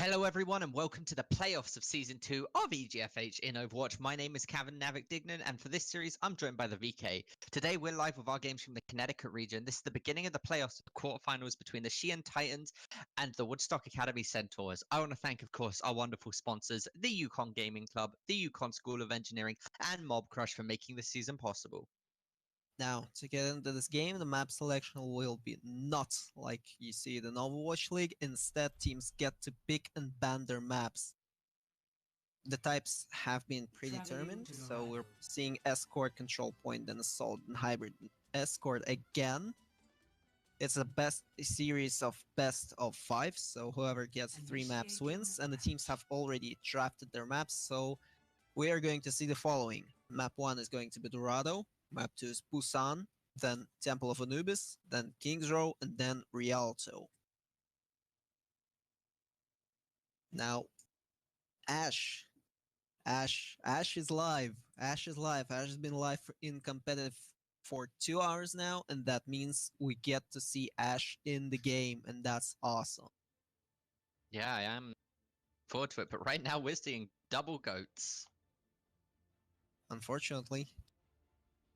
Hello everyone and welcome to the playoffs of Season 2 of EGFH in Overwatch. My name is Cavan Navik Dignan and for this series I'm joined by the VK. Today we're live with our games from the Connecticut region. This is the beginning of the playoffs of the quarterfinals between the Sheehan Titans and the Woodstock Academy Centaurs. I want to thank of course our wonderful sponsors, the Yukon Gaming Club, the Yukon School of Engineering and Mob Crush for making this season possible. Now, to get into this game, the map selection will be not like you see it in Overwatch League. Instead, teams get to pick and ban their maps. The types have been predetermined, so we're seeing Escort, Control Point, then Assault, and Hybrid. Escort again. It's a series of best of 5, so whoever gets 3 maps wins, and the teams have already drafted their maps, so we are going to see the following. Map 1 is going to be Dorado. Map 2 is Busan, then Temple of Anubis, then King's Row, and then Rialto. Now, Ash is live. Ash has been live in competitive for 2 hours now, and that means we get to see Ash in the game, and that's awesome. Yeah, I am forward to it, but right now we're seeing double goats. Unfortunately.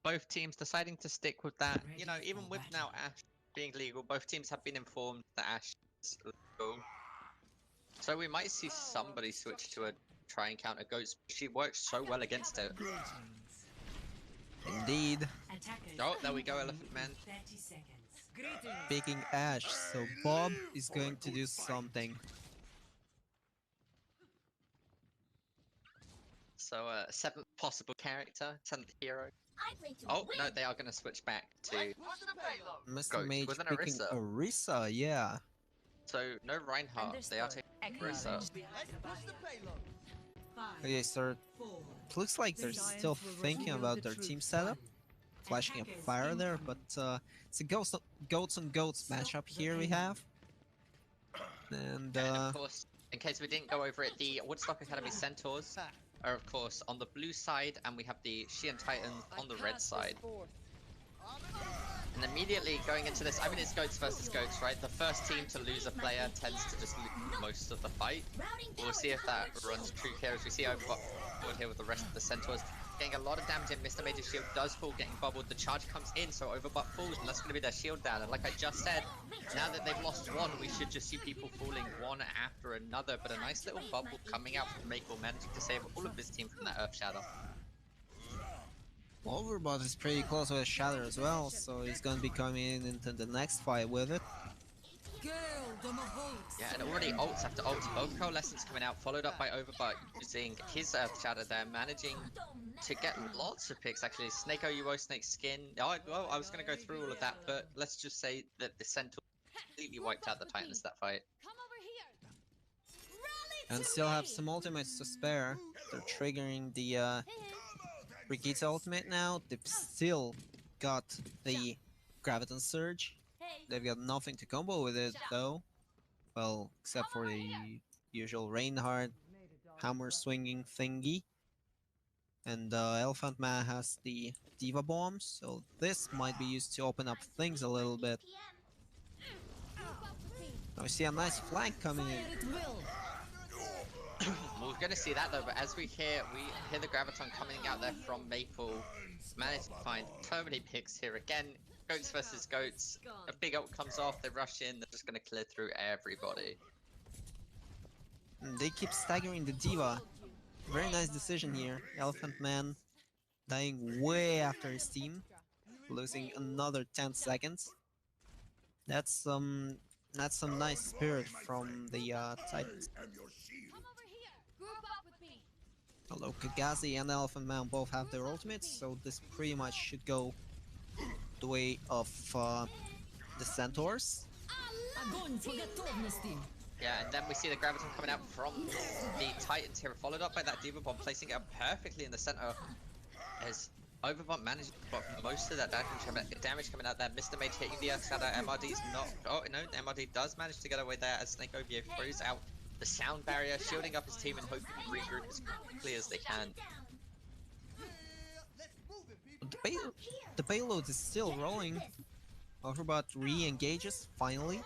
Both teams deciding to stick with that. You know, even with now Ash being legal, both teams have been informed that Ash is legal. So we might see somebody switch to a try and counter Goats. She works so well against it. Indeed. Oh, there we go, Elephant Man. Picking Ash, so Bob is going to do something. So, 7th possible character, 7th hero. Oh, no, they are going to switch back to Mr. Mage with an picking Orisa, yeah. So, no Reinhardt, they are taking Orisa. Okay, so it looks like they're still thinking about their team setup. Flashing up fire there, but it's a goats on goats matchup here we have. And of course, in case we didn't go over it, the Woodstock Academy Centaurs are of course on the blue side, and we have the Sheehan Titans on the red side. And immediately going into this, I mean it's goats versus goats, right? The first team to lose a player tends to just lose most of the fight. We'll see if that runs true here, as we see Overbot here with the rest of the Centaurs. Getting a lot of damage in, Mr. Major's shield does fall, getting bubbled, the charge comes in, so Overbot falls, and that's going to be their shield down. And like I just said, now that they've lost one, we should just see people falling one after another, but a nice little bubble coming out from Mako, managing to save all of his team from that Earth Shadow. Overbot is pretty close with a Shatter as well, so he's going to be coming into the next fight with it. Yeah, and already ults after ults, both coalescence coming out, followed up by Overbot using his Earth Shatter there, managing to get lots of picks actually. Snake OUO, Snake Skin. Oh, well, I was going to go through all of that, but let's just say that the Centaurs completely wiped out the Titans that fight. And still have some ultimates to spare. They're triggering the Brigitte ultimate now. They've still got the Graviton Surge. They've got nothing to combo with it though. Well, except for the usual Reinhardt hammer swinging thingy. And Elephant Man has the Diva Bomb, so this might be used to open up things a little bit. Now we see a nice flank coming in. We're going to see that though, but as we hear the Graviton coming out there from Maple. Managed to find so many picks here again. Goats versus goats. A big ult comes off, they rush in, they're just going to clear through everybody. And they keep staggering the Diva. Very nice decision here. Elephant Man dying way after his team, losing another 10 seconds. That's some nice spirit from the Titans. Although Kagazi and Elephant Man both have their ultimates, so this pretty much should go the way of the Centaurs. Yeah, and then we see the Graviton coming out from the Titans here, followed up by that Diva Bomb, placing it perfectly in the center. As Overbot managed to block most of that damage coming out there. Mr. Mage hitting the Earth Shadow, MRD's not... Oh, no, MRD does manage to get away there as Snake OVA throws out the sound barrier, shielding up his team and hoping to regroup as quickly as they can. The payload is still rolling. Overbot re-engages, finally.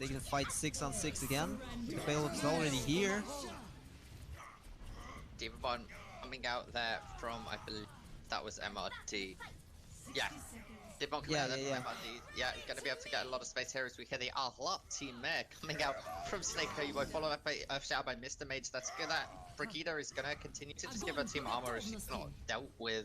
They can fight 6 on 6 again. The payload is already here. Demon coming out there from, I believe that was MRD. Yeah. Demon coming out there from MRD. Yeah, he's going to be able to get a lot of space here as we hear the Arlop team there coming out from Snake Oboe, followed up by shout by Mr. Mage. That's good. That Brigida is going to continue to just give her team armor as she's not dealt with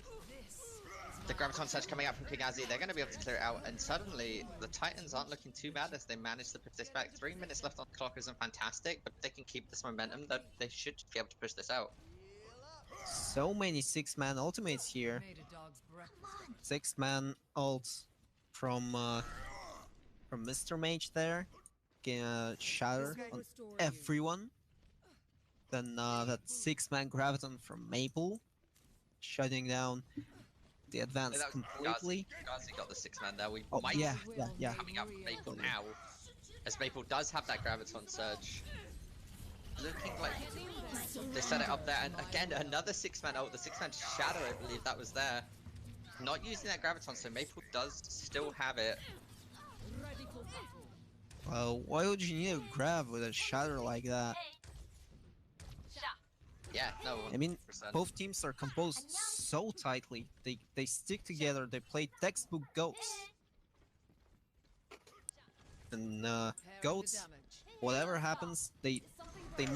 the Graviton Surge coming out from Kagazi. They're going to be able to clear it out, and suddenly the Titans aren't looking too bad as they manage to push this back. 3 minutes left on the clock isn't fantastic, but if they can keep this momentum, they should be able to push this out. So many 6-man ultimates here. 6-man ults from Mr. Mage there. Shatter on everyone. Then that 6-man Graviton from Maple, shutting down the advance completely. Gazi got the 6-man there. We oh, might yeah. coming out from Maple now, as Maple does have that Graviton Surge. Looking like they set it up there, and again another 6-man ult, the 6-man Shadow, I believe that was there. Not using that Graviton, so Maple does still have it. Why would you need a grab with a Shatter like that? Yeah, no. 100%. I mean, both teams are composed so tightly. They stick together. They play textbook goats. And goats, whatever happens, they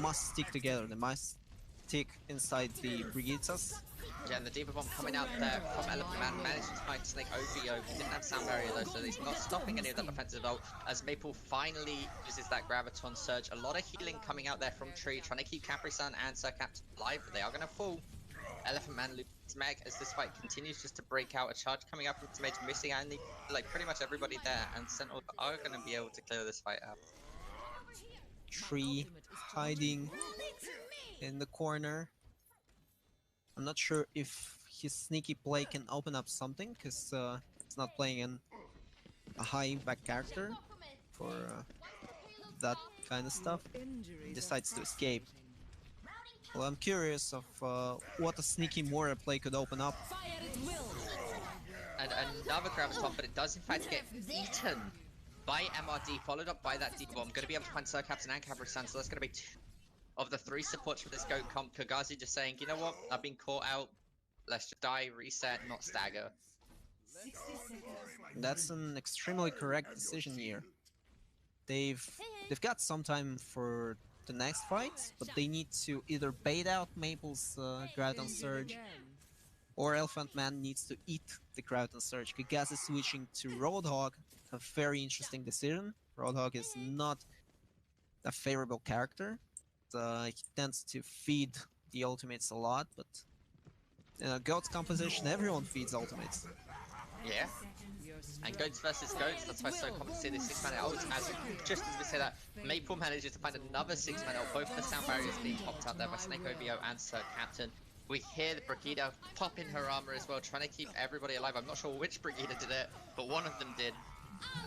must stick together. They must stick inside the Brigitas. Yeah, and the Diva Bomb coming out there from Elephant Man, managing to find Snake OVO. He didn't have Sound Barrier though, so he's not stopping any of that defensive ult, as Maple finally uses that Graviton Surge. A lot of healing coming out there from Tree, trying to keep Capri-Sun and Sir Capt alive, but they are going to fall. Elephant Man loses Meg as this fight continues just to break out. A charge coming up from Mage, missing out, like pretty much everybody there, and Centaurs are going to be able to clear this fight out. Tree hiding in the corner. I'm not sure if his sneaky play can open up something, because it's not playing a high impact character for that kind of stuff. He decides to escape. Well, I'm curious of what a sneaky Moira play could open up. And another Graviton, but it does in fact get eaten by MRD, followed up by that D-Bomb. Going to be able to find Sir Captain and Capri-Sun, so that's going to be 2 of the 3 supports for this goat comp. Kagazi just saying, you know what, I've been caught out, let's just die, reset, not stagger. That's an extremely correct decision here. They've got some time for the next fight, but they need to either bait out Maple's Graviton Surge, or Elephant Man needs to eat the Graviton Surge. Kagazi switching to Roadhog, a very interesting decision. Roadhog is not a favorable character. He tends to feed the ultimates a lot, but in a Goats composition, everyone feeds ultimates. Yeah. And Goats versus Goats, that's why it's so common to see this 6-man ult, as just as we say that, Maple manages to find another 6-man ult, both the sound barriers being popped out there by Snake OVO and Sir Captain. We hear the Brigida pop in her armor as well, trying to keep everybody alive. I'm not sure which Brigida did it, but one of them did.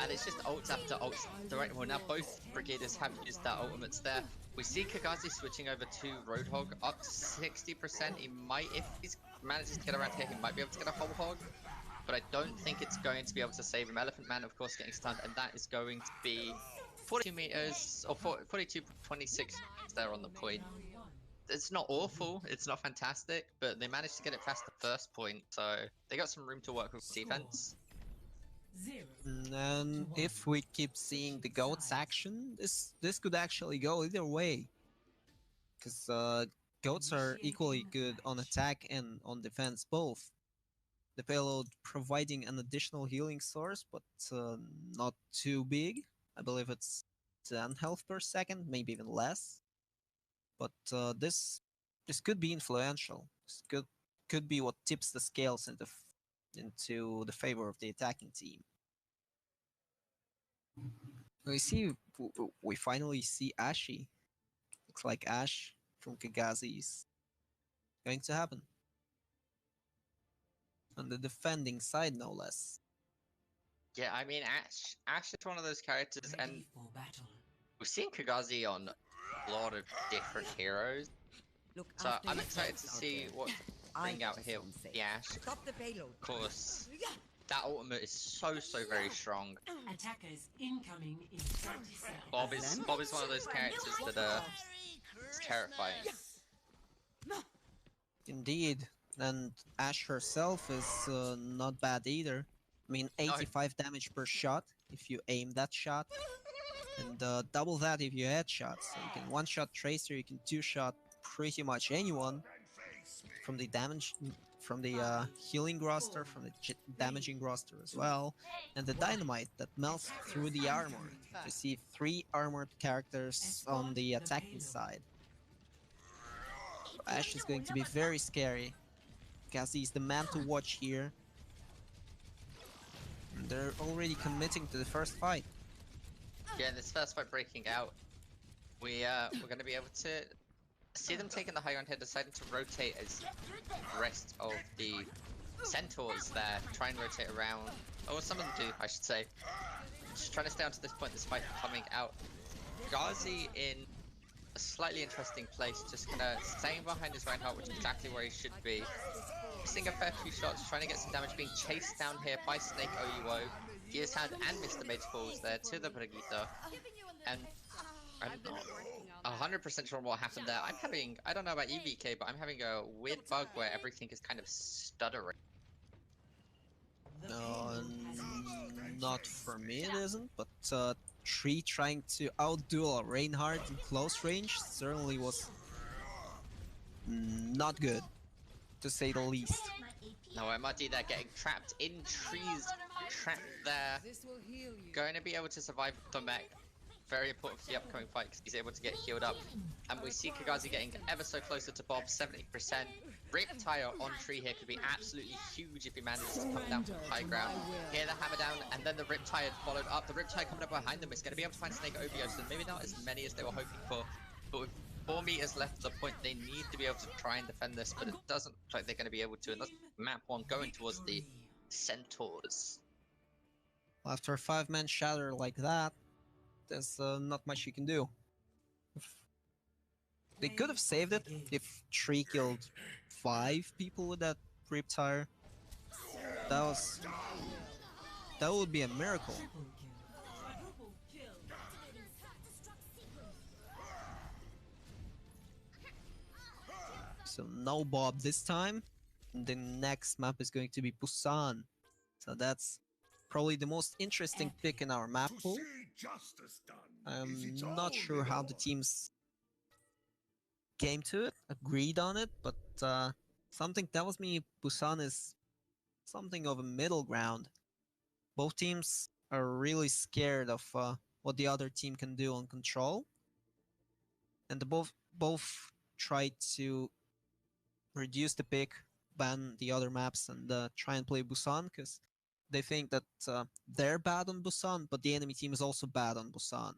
And it's just ults after ults. Well, now both Brigidas have used their ultimates there. We see Kagazi switching over to Roadhog, up to 60%. He might, if he manages to get around here, he might be able to get a whole hog. But I don't think it's going to be able to save him. Elephant Man, of course, getting stunned, and that is going to be 42 meters, or 42.26 there on the point. It's not awful, it's not fantastic, but they managed to get it past the first point, so they got some room to work with defense. And if we keep seeing the Goats action, this could actually go either way. Because Goats are equally good on attack and on defense both. The payload providing an additional healing source, but not too big. I believe it's 10 health per second, maybe even less. But this could be influential. This could be what tips the scales into the favor of the attacking team. We finally see Ashy. Looks like Ash from Kagazi is going to happen. On the defending side, no less. Yeah, I mean, Ash is one of those characters, and we've seen Kagazi on a lot of different heroes. So I'm excited to see what bring out here with the Ash. Of course, That ultimate is so very strong. Attackers incoming in 30 seconds. Bob is one of those characters that is terrifying. Indeed, and Ashe herself is not bad either. I mean, 85 damage per shot if you aim that shot, and double that if you headshot. So you can one-shot Tracer, you can two-shot pretty much anyone from the damage, from the healing roster, from the damaging roster as well, and the dynamite that melts through the armor. You see 3 armored characters on the attacking side. Ashe is going to be very scary, because he's the man to watch here. And they're already committing to the first fight. Yeah, this first fight breaking out, we're going to be able to see them taking the high ground here, deciding to rotate as the rest of the Centaurs there, try and rotate around, or some of them do, I should say. Just trying to stay on to this point, this fight coming out. Ghazi in a slightly interesting place, just kind of staying behind his Reinhardt, which is exactly where he should be. Missing a fair few shots, trying to get some damage, being chased down here by Snake OUO. Gears Hand and Mr. Mage falls there to the Brigitte. And I'm not 100% sure what happened there. I don't know about EVK, but I'm having a weird bug where everything is kind of stuttering. Not for me it isn't, but Tree trying to outduel Reinhardt in close range certainly was not good, to say the least. No, MRD there getting trapped in trees, trapped there. Going to be able to survive the mech. Very important for the upcoming fight because he's able to get healed up. And we see Kagazi getting ever so closer to Bob, 70%. Riptire on Tree here could be absolutely huge if he manages to come down from high ground. Here the hammer down, and then the Riptire followed up. The Riptire coming up behind them is going to be able to find Snake Obios, and maybe not as many as they were hoping for. But with 4 meters left to the point, they need to be able to try and defend this, but it doesn't look like they're going to be able to. And that's map 1 going towards the Centaurs. After a 5-man shatter like that, there's not much you can do. They could have saved it if Tree killed 5 people with that Riptire. That would be a miracle. So no Bob this time. The next map is going to be Busan. So that's probably the most interesting pick in our map pool. I'm not sure how the teams came to it, agreed on it, but something tells me Busan is something of a middle ground. Both teams are really scared of what the other team can do on control, and they both try to reduce the pick, ban the other maps, and try and play Busan because they think that they're bad on Busan, but the enemy team is also bad on Busan.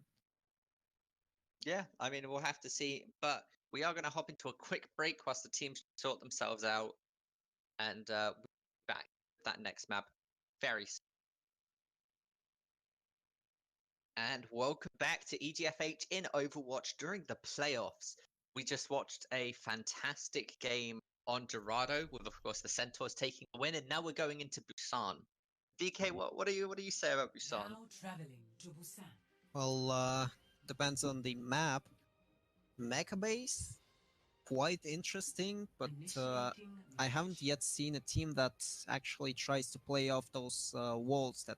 Yeah, I mean, we'll have to see, but we are going to hop into a quick break whilst the teams sort themselves out, and we'll be back with that next map very soon. And welcome back to EGFH in Overwatch during the playoffs. We just watched a fantastic game on Dorado, with of course the Centaurs taking the win, and now we're going into Busan. DK, what do you say about Busan? Now traveling to Busan. Well, depends on the map. Mecha base, quite interesting, but I haven't yet seen a team that actually tries to play off those walls that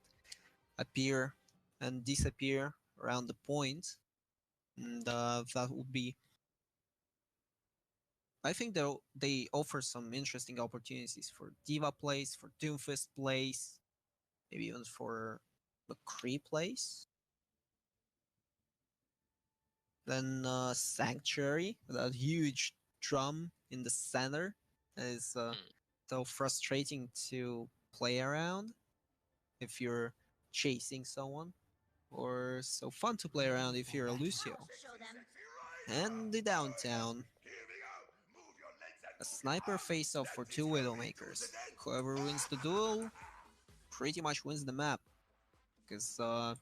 appear and disappear around the point. And that would be... I think they offer some interesting opportunities for Diva plays, for Doomfist plays, maybe even for McCree plays. Then Sanctuary, that huge drum in the center, is so frustrating to play around if you're chasing someone, or so fun to play around if you're a Lucio. And the downtown. A sniper face-off for 2 Widowmakers. Whoever wins the duel pretty much wins the map, because the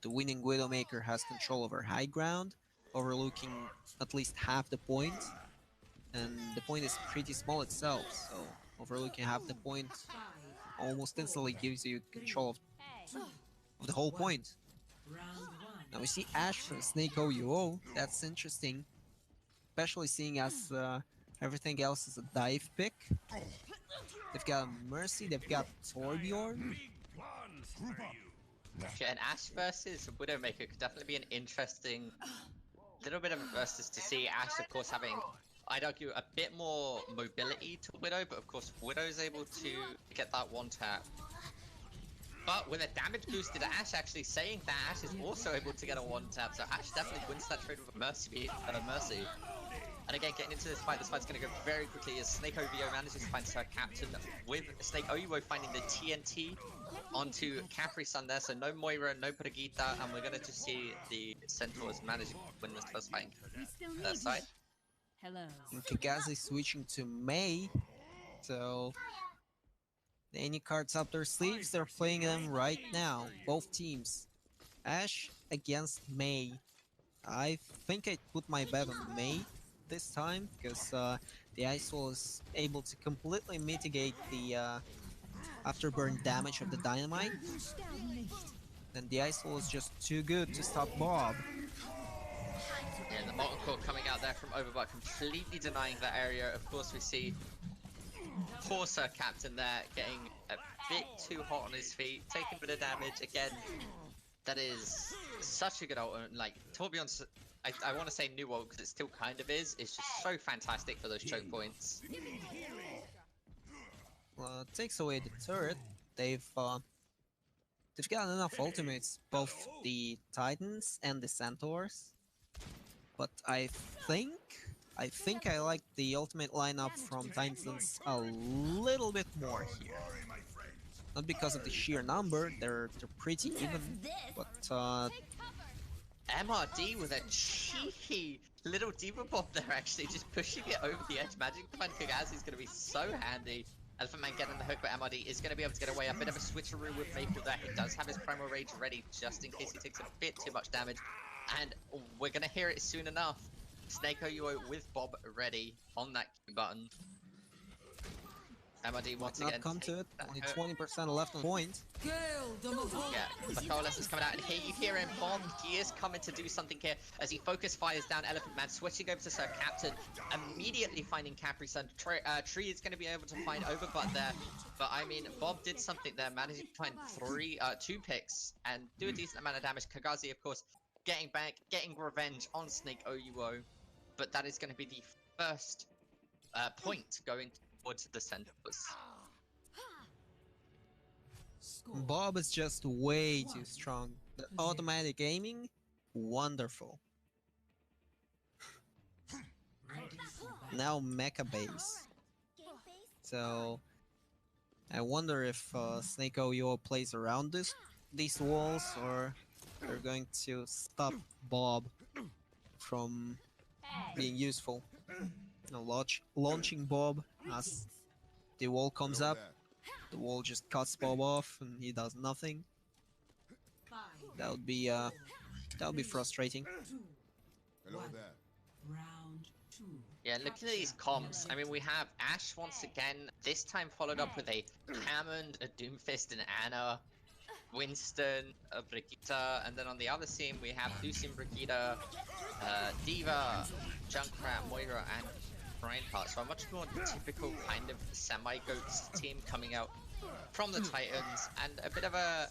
winning Widowmaker has control over high ground, overlooking at least half the point, and the point is pretty small itself, so overlooking half the point almost instantly gives you control of the whole point. Round one. Now we see Ashe and Snake OUO. That's interesting, especially seeing as everything else is a dive pick. They've got Mercy, they've got Torbjorn. Yeah, and Ashe versus Widowmaker could definitely be an interesting little bit of a versus to see. Ashe, of course, having, I'd argue, a bit more mobility to Widow, but of course, Widow's able to get that one tap. But with a damage boosted Ashe, actually saying that Ashe is also able to get a one tap, so Ashe definitely wins that trade with Mercy. And again, getting into this fight's going to go very quickly as Snake OVO manages to find Sir Captain, with Snake OUO finding the TNT onto Capri-Sun there, so no Moira, no Brigitte, and we're going to just see the Centaurs managing to win this first fight on their side. Hello. And Kagazi switching to Mei, so any cards up their sleeves, they're playing them right now. Both teams. Ashe against Mei. I think I'd put my bet on Mei this time, because the Ice Wall is able to completely mitigate the afterburn damage of the Dynamite. And the Ice Wall is just too good to stop Bob. And the Molten Core coming out there from Overbot, completely denying that area. Of course, we see poor Sir Captain there getting a bit too hot on his feet, taking a bit of damage. Again, that is such a good ult. Like, Torbjorn's, I want to say new ult because it still kind of is. It's just so fantastic for those choke points. Takes away the turret. They've got enough ultimates, both the Titans and the Centaurs. But I think I like the ultimate lineup from Titans a little bit more here. Not because of the sheer number, they're pretty even, but MRD with a cheeky little Diva Bomb there, actually, just pushing it over the edge. Magic Find Kagazi is going to be so handy. Elephant Man getting the hook, but MRD is going to be able to get away. A bit of a switcheroo with Maple there. He does have his Primal Rage ready, just in case he takes a bit too much damage. And we're going to hear it soon enough. Snake OUO with Bob ready on that Q button. MRD once again. not come to it. Only 20% left on point. Yeah, the Coalescence is coming out, and here you hear him, Bob. He is coming to do something here as he focus fires down Elephant Man, switching over to Sir Captain, immediately finding Capri-Sun. Tree is going to be able to find Overbutt there, but I mean, Bob did something there, managing to find two picks and do a decent amount of damage. Kagazi, of course, getting back, getting revenge on Snake OUO, but that is going to be the first point going towards the Centaurs. Bob is just way too strong. The automatic aiming, wonderful. Now mecha base. So I wonder if Snake OUO plays around these walls, or they're going to stop Bob from being useful. Launching Bob as the wall comes up. The wall just cuts Bob off and he does nothing. That would be frustrating. Round two. Yeah, looking at these comps, I mean, we have Ashe once again, this time followed up with a Hammond, a Doomfist, and Anna, Winston, a Brigitte, and then on the other team we have Lucy and Brigitte, Diva, Junkrat, Moira, and Reinhardt. So a much more typical kind of semi-goats team coming out from the Titans, and a bit of a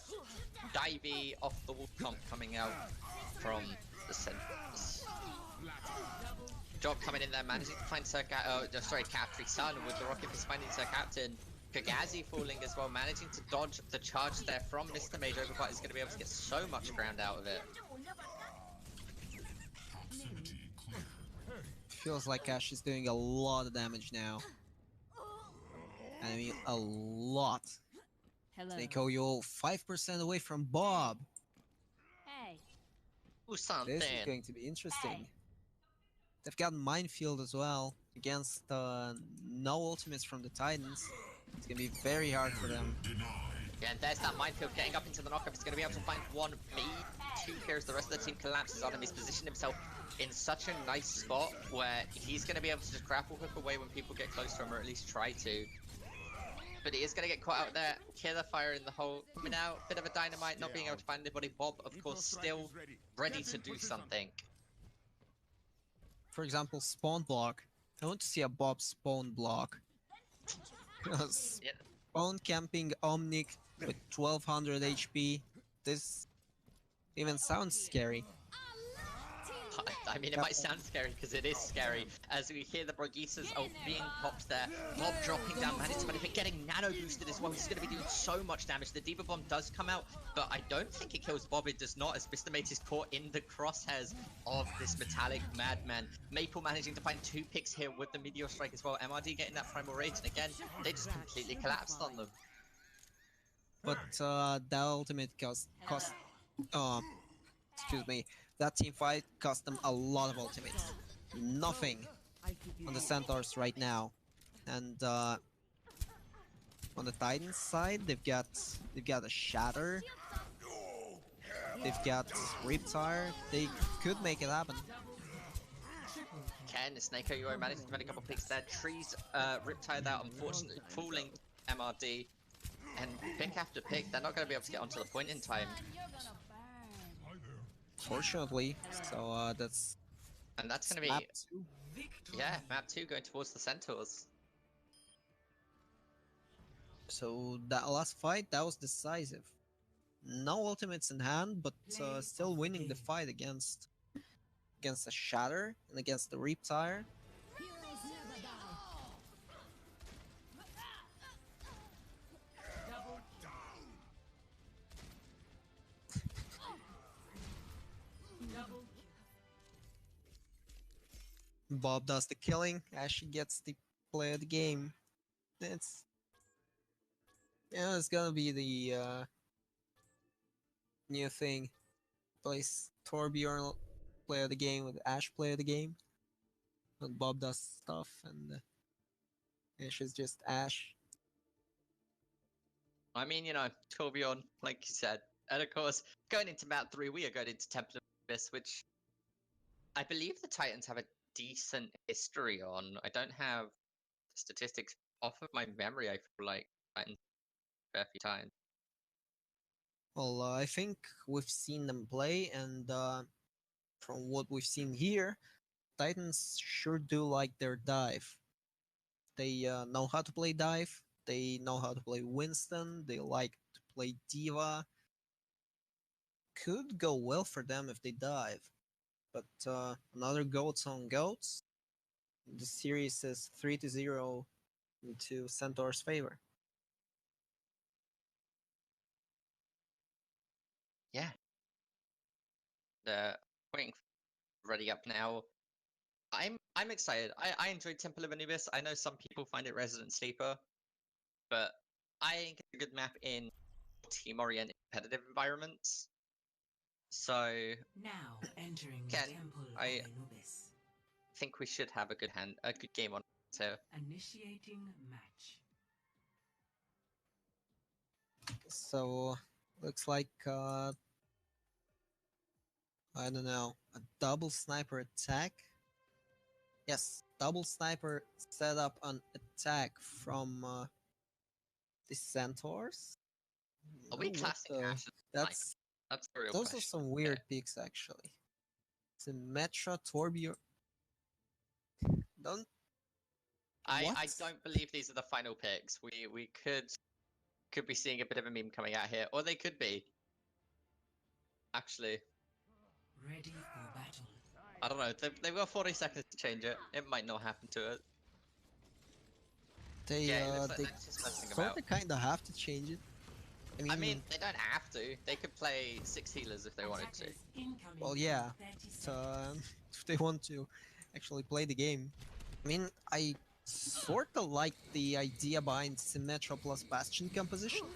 divey off-the-wall comp coming out from the Centaurs. Job coming in there, managing to find Capri-Sun with the Rocket Fist finding Sir Captain. Kagazi falling as well, managing to dodge the charge there from Mr. Mage. Overbite is going to be able to get so much ground out of it. Feels like Ashe is doing a lot of damage now. I mean, a lot. Snake OUO 5% away from Bob. Hey. Ooh, something. This is going to be interesting. They've got Minefield as well against no ultimates from the Titans. It's gonna be very hard for them. Yeah, and there's that Minefield getting up into the knockup. He's going to be able to find one, maybe two here as the rest of the team collapses on him. He's positioned himself in such a nice spot where he's going to be able to just grapple hook away when people get close to him, or at least try to. but he is going to get caught out there. Killer fire in the hole. Coming out, bit of a dynamite, not being able to find anybody. Bob, of course, still ready to do something. For example, spawn block. I want to see a Bob spawn block. Because Yeah. spawn camping Omnic with 1200 HP. This even sounds scary. I mean, it might sound scary because it is scary. As we hear the Brigitta's ult being popped there, Bob dropping down, managed to benefit, getting nano boosted as well. He's going to be doing so much damage. The Diva Bomb does come out, but I don't think it kills Bob. It does not, as Mr. Mate is caught in the crosshairs of this metallic madman. Maple managing to find 2 picks here with the Meteor Strike as well. MRD getting that Primal Rage, and again, they just completely collapsed on them. But that ultimate excuse me, that team fight cost them a lot of ultimates. Nothing on the Centaurs right now, and on the Titans side, they've got a Shatter, they've got Riptire. They could make it happen. Ken, Snakeo, you managed to find a couple picks there. Trees, Riptide out, unfortunately, fooling MRD. And pick after pick, they're not going to be able to get onto the point in time. Fortunately, so that's... And that's going to be... map 2. Yeah, map 2 going towards the Centaurs. So that last fight, that was decisive. No ultimates in hand, but still winning the fight against the Shatter and against the Riptire. Bob does the killing, Ashy gets the play of the game. It's gonna be the new thing. Plays Torbjorn play of the game with Ash play of the game. And Bob does stuff and Ash is just Ash. I mean, you know, Torbjorn, like you said. And of course, going into map 3, we are going into Temple of Abyss, which I believe the Titans have a decent history on. I don't have statistics off of my memory. I feel like Titans a fair few times. Well, I think we've seen them play, and from what we've seen here, Titans sure do like their dive. They know how to play dive. They know how to play Winston. They like to play Diva. Could go well for them if they dive. But another goats on goats. The series is 3-0 into Centaur's favor. Yeah. They're waiting ready up now. I'm excited. I enjoyed Temple of Anubis. I know some people find it Resident Sleeper, but I think it's a good map in team-oriented competitive environments. So Now entering Ken, the Temple of I Anubis. think we should have a good game on. So Initiating match. So looks like I don't know, a double sniper attack. Yes, double sniper set up an attack from the Centaurs. are we What classic the- Ash as That's That's the real those question. are some weird picks actually. Symmetra, Torbjorn. Don't I what? don't believe these are the final picks. We could be seeing a bit of a meme coming out here, or they could be. Actually, Ready for battle. I don't know. They've got 40 seconds to change it. It might not happen to it. They Yeah, it looks like they that's just messing sort about. of kind of have to change it. I mean, they don't have to. They could play 6 healers if they wanted to. Attackers incoming well, in yeah. 30 But, seconds. if they want to actually play the game. I mean, I sort of like the idea behind Symmetra plus Bastion composition.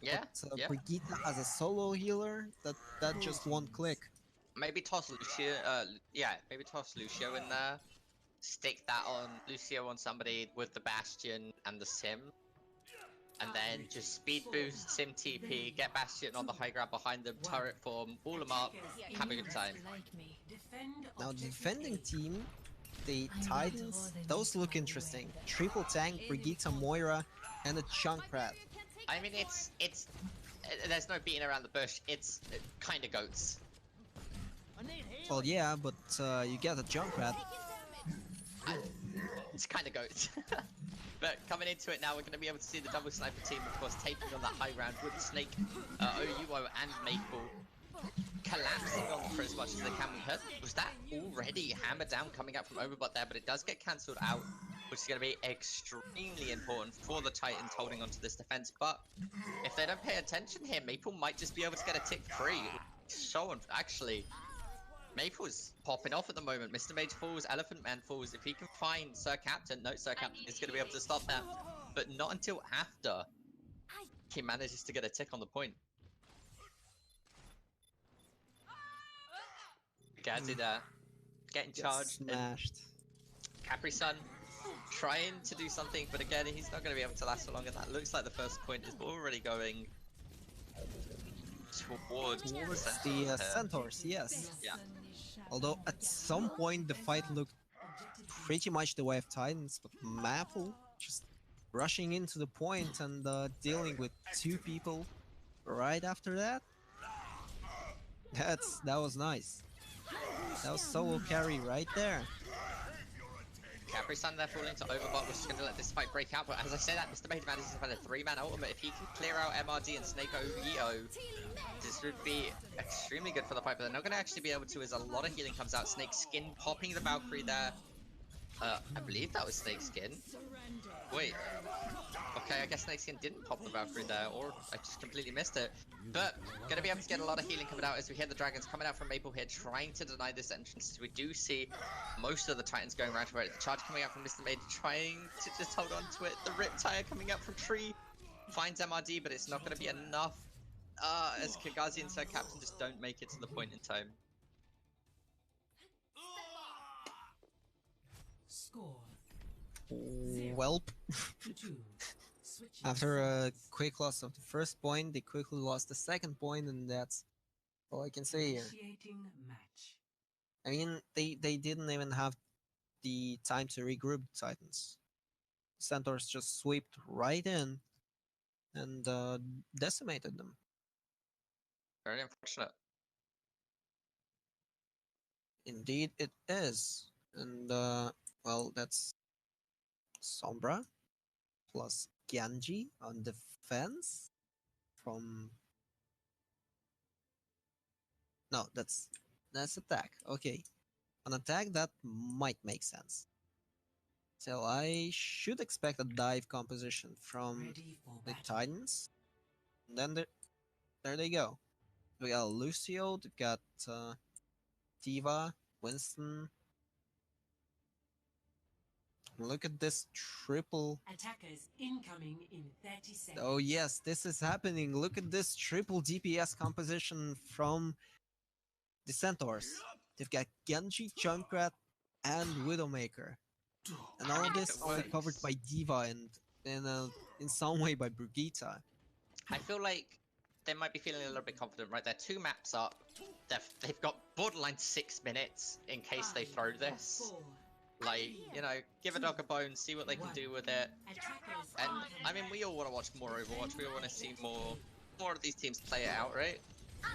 Yeah, But yeah. Brigitte as a solo healer, that just won't click. Maybe toss Lucio. Yeah, maybe toss Lucio in there. Stick that on Lucio on somebody with the Bastion and the Sim. And then just speed boost, Sim TP, get Bastion on the high ground behind them, turret form, wall them up, have a good time. Defend Now the objective defending A. team, the Titans, those look interesting. Triple tank, Brigitte, Moira, And a Junkrat. I mean, there's no beating around the bush. It's kind of goats. Well, yeah, but you get a Junkrat. It's kind of goats. But coming into it now, we're going to be able to see the double sniper team, of course, taking on that high ground with Snake, OUO, and Maple collapsing on for as much as they can. We heard, was that already hammered down coming out from Overbot there, but it does get cancelled out, which is going to be extremely important for the Titans holding onto this defense. But if they don't pay attention here, Maple might just be able to get a tick free. So, actually, Maple's popping off at the moment. Mr. Mage falls, Elephant Man falls. If he can find Sir Captain, no, Sir Captain is going to be able to stop that. But not until after he manages to get a tick on the point. Gazi there, getting charged. Smashed. Capri Sun trying to do something, but again, he's not going to be able to last for long. And that looks like the first point is already going towards the Centaurs, yes. Yeah. Although at some point the fight looked pretty much the way of Titans, but Maple just rushing into the point and dealing with two people right after that. That was nice. That was solo carry right there. Capri Sun there falling to Overbot, which is going to let this fight break out. But as I say that, Mr. Mage manages to find a 3-man ultimate. If he can clear out MRD and Snake OEO, this would be extremely good for the fight. But they're not going to actually be able to, as a lot of healing comes out. Snake Skin popping the Valkyrie there. I believe that was Snake Skin. Wait. Okay, I guess Snake Skin didn't pop the Valkyrie there, or I just completely missed it. But gonna be able to get a lot of healing coming out as we hear the dragons coming out from Maple here, trying to deny this entrance. We do see most of the Titans going around to it. The charge coming out from Mr. Mage, trying to just hold on to it. The Riptire coming out from Tree finds MRD, but it's not gonna be enough. As Kagazi and Sir Captain just don't make it to the point in time. Score. Welp. After a quick loss of the first point, they quickly lost the second point, and that's all I can say here. Initiating match. I mean, they didn't even have the time to regroup the Titans. Centaurs just swept right in and decimated them. Very unfortunate. Indeed it is. And well, that's Sombra plus Genji on defense from... No, that's attack. Okay. On attack, that might make sense. So I should expect a dive composition from Ready for the battle. Titans. And then there they go. We got Lucio, we got Diva, Winston. Look at this triple. Attackers incoming in 30 seconds. Oh yes, this is happening. Look at this triple DPS composition from the Centaurs. They've got Genji, Junkrat, and Widowmaker. And all of this only covered by Diva and in some way by Brigitte. I feel like they might be feeling a little bit confident, right? They're 2 maps up. They've got borderline 6 minutes in case they throw this. Like, you know, give a dog a bone, see what they can do with it. And I mean, we all want to watch more Overwatch. We all want to see more of these teams play it out, right?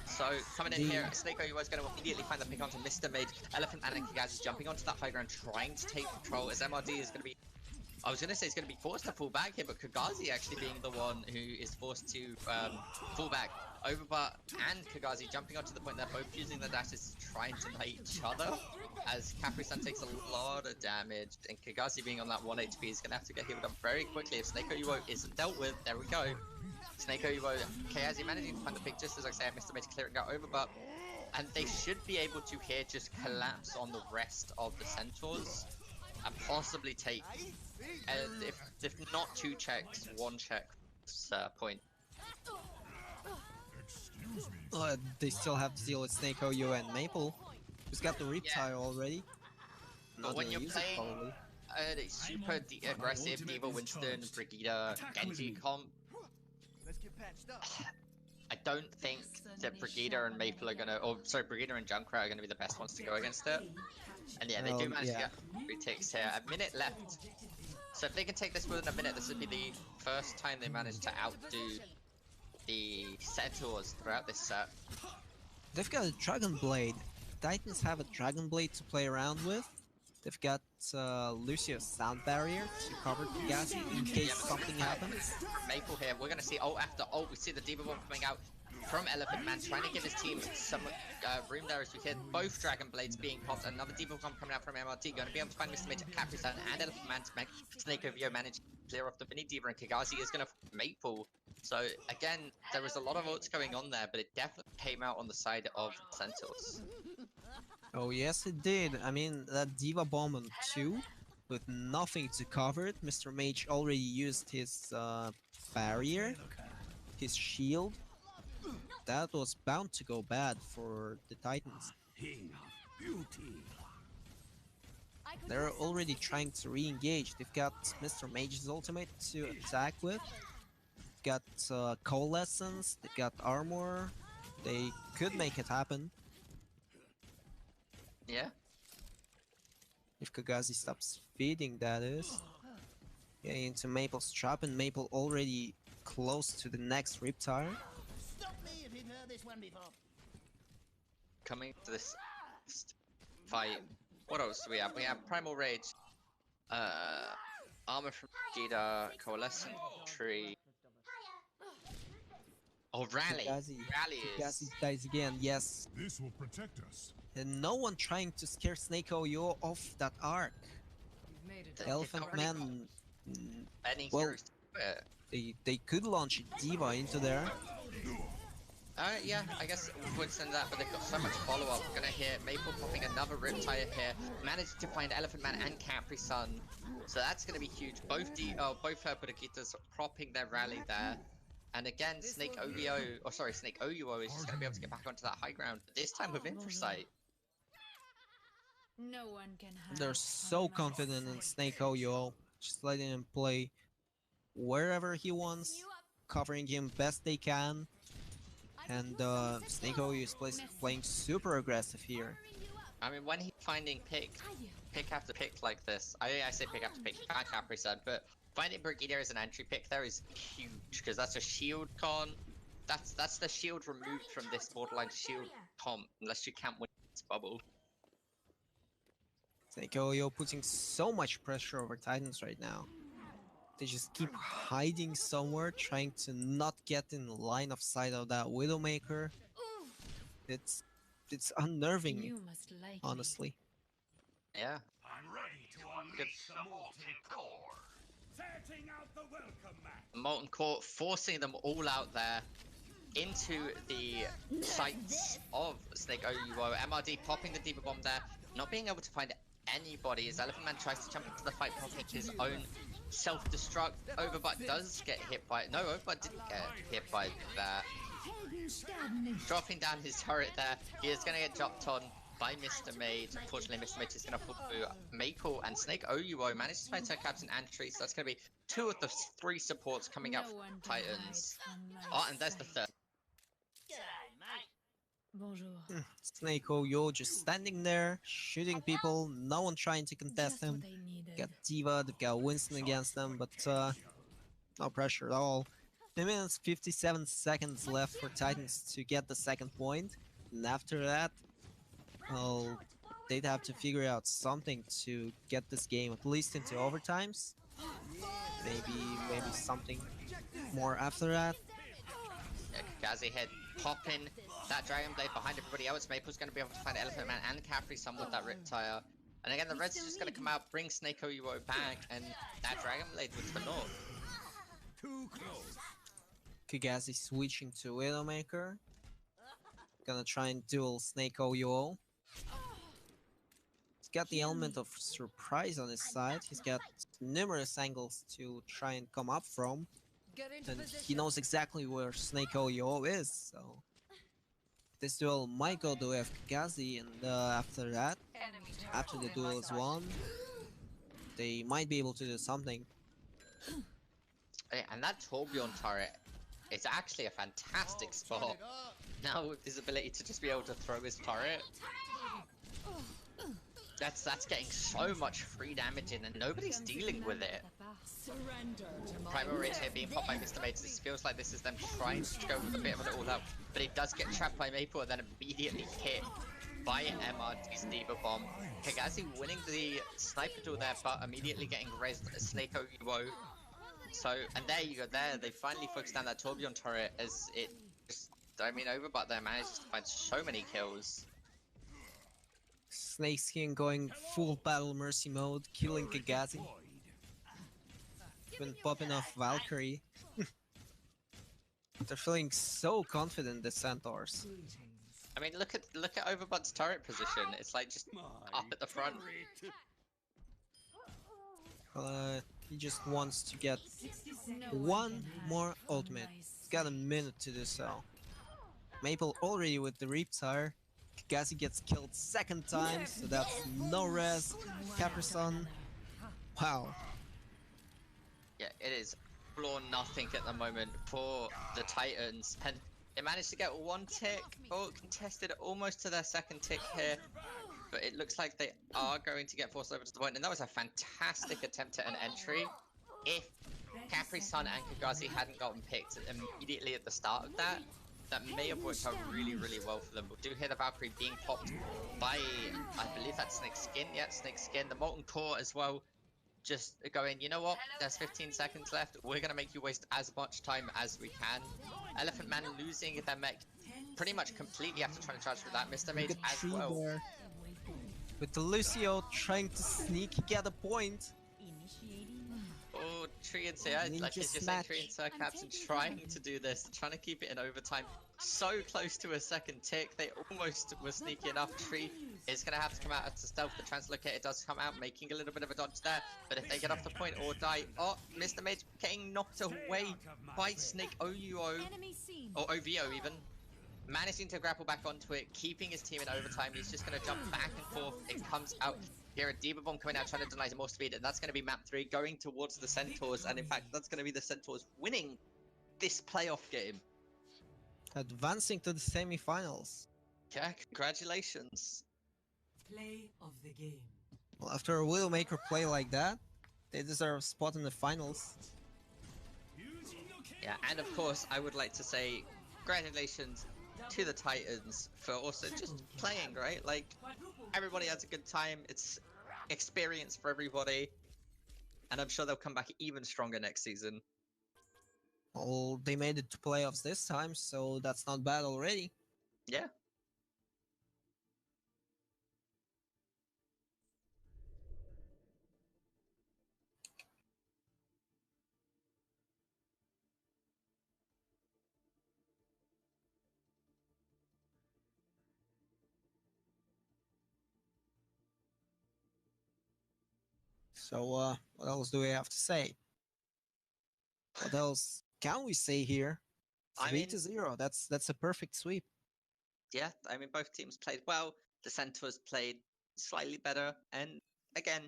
So coming in here, Snake OUO is going to immediately find the pick onto Mr. Mage. Elephant and Kagazi jumping onto that high ground, trying to take control as MRD is going to be... I was going to say he's going to be forced to fall back here, but Kagazi actually being the one who is forced to fall back. Overbot and Kagazi jumping onto the point. They're both using the dashes to try and deny each other. As Capri-san takes a lot of damage, and Kagazi being on that 1 HP is going to have to get healed up very quickly. If Snake OUO isn't dealt with, there we go. Snake OUO, Kagazi managing to find the pick just as I say, Mr. Mage clearing out Overbot. And they should be able to here just collapse on the rest of the Centaurs. And possibly take, if not 2 checks, 1 check point. They still have to deal with Snake OUO and Maple, who's got the Riptire already. But when you're playing a super aggressive Diva, Winston, Brigitte, Genji comp, I don't think that Brigitte and Maple are gonna, or sorry, Brigitte and Junkrat are gonna be the best ones to go against it. And yeah, they do manage to get 3 ticks here. A minute left. So if they can take this within a minute, this would be the first time they managed to outdo the Centaurs throughout this set. They've got a Dragon Blade. Titans have a Dragon Blade to play around with. They've got Lucio's Sound Barrier to cover Gazi in case something happens. From Maple here, we're gonna see ult after ult. We see the Diva Bomb coming out from Elephant Man, trying to give his team some room there as we hear both Dragon Blades being popped. Another Diva Bomb coming out from MRT, going to be able to find Mr. Mage, Capri-Sun, and Elephant Man to make Snake OVO manage to clear off the mini Diva, and Kagazi is going to Maple. So again, there was a lot of ults going on there, but it definitely came out on the side of Centaurs. Oh yes it did. I mean, that Diva Bomb on 2, with nothing to cover it. Mr. Mage already used his barrier, his shield. That was bound to go bad for the Titans. They're already trying to re-engage. They've got Mr. Mage's ultimate to attack with. They've got Coalescence, they've got armor. They could make it happen. Yeah. If Kagazi stops feeding, that is. Getting into Maple's trap, and Maple already close to the next Riptire. Coming to this fight, what else do we have? We have Primal Rage, Armor from Vegeta, Coalescent Tree. Oh, Rally! Rally Kagazi is... dies again, yes. This will protect us. And no one trying to scare Snake OYO off that arc. The Elephant Man... Any well, heroes to do it. they could launch a Diva into there. Yeah, I guess we would send that, but they've got so much follow-up. We're gonna hear Maple popping another Riptire here. Managed to find Elephant Man and Capri-Sun. So that's gonna be huge. Both Budogitas propping their rally there. And again, Snake OVO, or sorry, Snake OUO is just gonna be able to get back onto that high ground. But this time with Infrasight. No one can hide. They're so confident in Snake OYO. Just letting him play wherever he wants, covering him best they can. And Snake OYO is playing super aggressive here. I mean, when he's finding pick after pick like this, I say pick after pick, can't Capri-Sun, but finding Brigadier as an entry pick there is huge, because that's a shield con. That's the shield removed from this borderline shield comp, unless you can't win this bubble. Snake OYO putting so much pressure over Titans right now. They just keep hiding somewhere, trying to not get in line of sight of that Widowmaker. It's unnerving, You must like honestly. Yeah. I'm ready to unleash the molten core. Setting out the welcome mat. Molten Core forcing them all out there into the sights of Snake OUO. MRD popping the Diva Bomb there, not being able to find anybody as Elephant Man tries to jump into the fight, popping his own self-destruct. Overbutt does get hit by... No, Overbutt didn't get hit by that. Dropping down his turret there. He is going to get dropped on by Mr. Mage. Unfortunately, Mr. Mage is going to fall through. Maple and Snake OUO managed to find her Captain and Tree, so that's going to be 2 of the 3 supports coming out from Titans. Oh, and there's the third. Bonjour. Snake OYO just standing there, shooting people, no one trying to contest Just him. what I needed. Got Diva, they've got Winston against them, but no pressure at all. 2 minutes 57 seconds left for Titans to get the second point, and after that, well, they'd have to figure out something to get this game at least into overtimes. Maybe something more after that. Yeah, Kagazi head popping that Dragon Blade behind everybody else. Maple's going to be able to find Elephant Man and Capri-Sun with that Riptire. And again, the Reds are just going to come out, bring Snake OUO back, and that Dragon Blade was for naught. Too close. Kagazi switching to Widowmaker. Gonna try and duel Snake OUO. He's got the element of surprise on his side. He's got numerous angles to try and come up from. And he knows exactly where Snake OUO is, so... This duel might go the way of Kagazi, and after that, after the duel is won, they might be able to do something. And that Torbjorn turret is actually a fantastic spot. Now with his ability to just be able to throw his turret. that's getting so much free damage in, and nobody's dealing with it. Primal Rage here being popped by Mr. Mates. This feels like this is them trying to go with a bit of an all-out, but he does get trapped by Maple and then immediately hit by MRD's Diva Bomb. Kagazi winning the sniper duel there, but immediately getting raised Snake OUO. So, and there you go, they finally focused down that Tourbillon turret as it just, I mean, Overbot there manages to find so many kills. Snakeskin going full battle mercy mode, killing Kagazi. Been popping off Valkyrie. They're feeling so confident, the Centaurs. I mean, look at Overbot's turret position. It's like just up at the front. He just wants to get one more ultimate. He's got a minute to do so. Maple already with the Riptire. Kagazi gets killed second time, so that's no res. Capri-Sun. Wow. Yeah, it is all or nothing at the moment for the Titans, and they managed to get one tick, contested almost to their second tick here, but it looks like they are going to get forced over to the point, and that was a fantastic attempt at an entry. If Capri-Sun and Kagazi hadn't gotten picked immediately at the start of that, that may have worked out really, really well for them. We do hear the Valkyrie being popped by, I believe that's Snake Skin, yeah, Snake Skin, the Molten Core as well. Just going, you know what, there's 15 seconds left, we're gonna make you waste as much time as we can. Elephant Man losing their mech pretty much completely after trying to charge for that. Mr. Mage as well. There. With the Lucio trying to sneak get a point. Oh, Tree and Sir, like it's just saying Tree and Sir Captain trying to do this, trying to keep it in overtime. So close to a second tick, they almost were sneaky enough. Tree is going to have to come out as a stealth. The Translocator does come out, making a little bit of a dodge there. But if they get off the point or die, oh, Mr. Mage getting knocked away by Snake OUO, or OVO even. Managing to grapple back onto it, keeping his team in overtime. He's just going to jump back and forth. It comes out here, a Diva Bomb coming out, trying to deny some more speed, and that's going to be map 3, going towards the Centaurs, and in fact, that's going to be the Centaurs winning this playoff game. Advancing to the semi-finals. Yeah, congratulations. Play of the game. Well, after a Widowmaker play like that, they deserve a spot in the finals. Yeah, and of course, I would like to say congratulations to the Titans for also just playing, right? Like, everybody has a good time, it's experience for everybody, and I'm sure they'll come back even stronger next season. Well, they made it to playoffs this time, so that's not bad already. Yeah. So, what else do we have to say? What else can we say here? 3-0. That's a perfect sweep. Yeah, I mean, both teams played well. The Centaurs played slightly better. And again,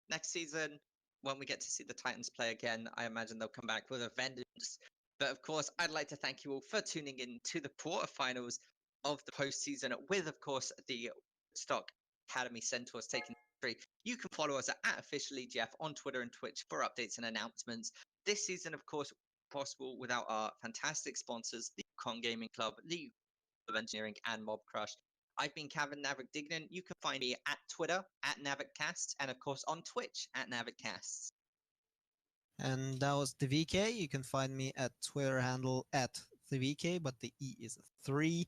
next season, when we get to see the Titans play again, I imagine they'll come back with a vengeance. But of course, I'd like to thank you all for tuning in to the quarterfinals of the postseason with, of course, the Woodstock Academy Centaurs taking victory. You can follow us at @officiallyGF on Twitter and Twitch for updates and announcements. This season, of course, possible without our fantastic sponsors, the Con Gaming Club, the of Engineering, and Mob Crush. I've been Kevin Navik Dignan. You can find me at Twitter @NavicCasts, and of course on Twitch @NavicCasts. And that was the VK. You can find me at Twitter handle @TheVK, but the E is a 3.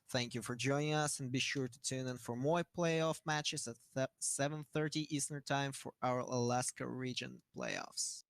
Thank you for joining us, and be sure to tune in for more playoff matches at 7:30 Eastern Time for our Alaska region playoffs.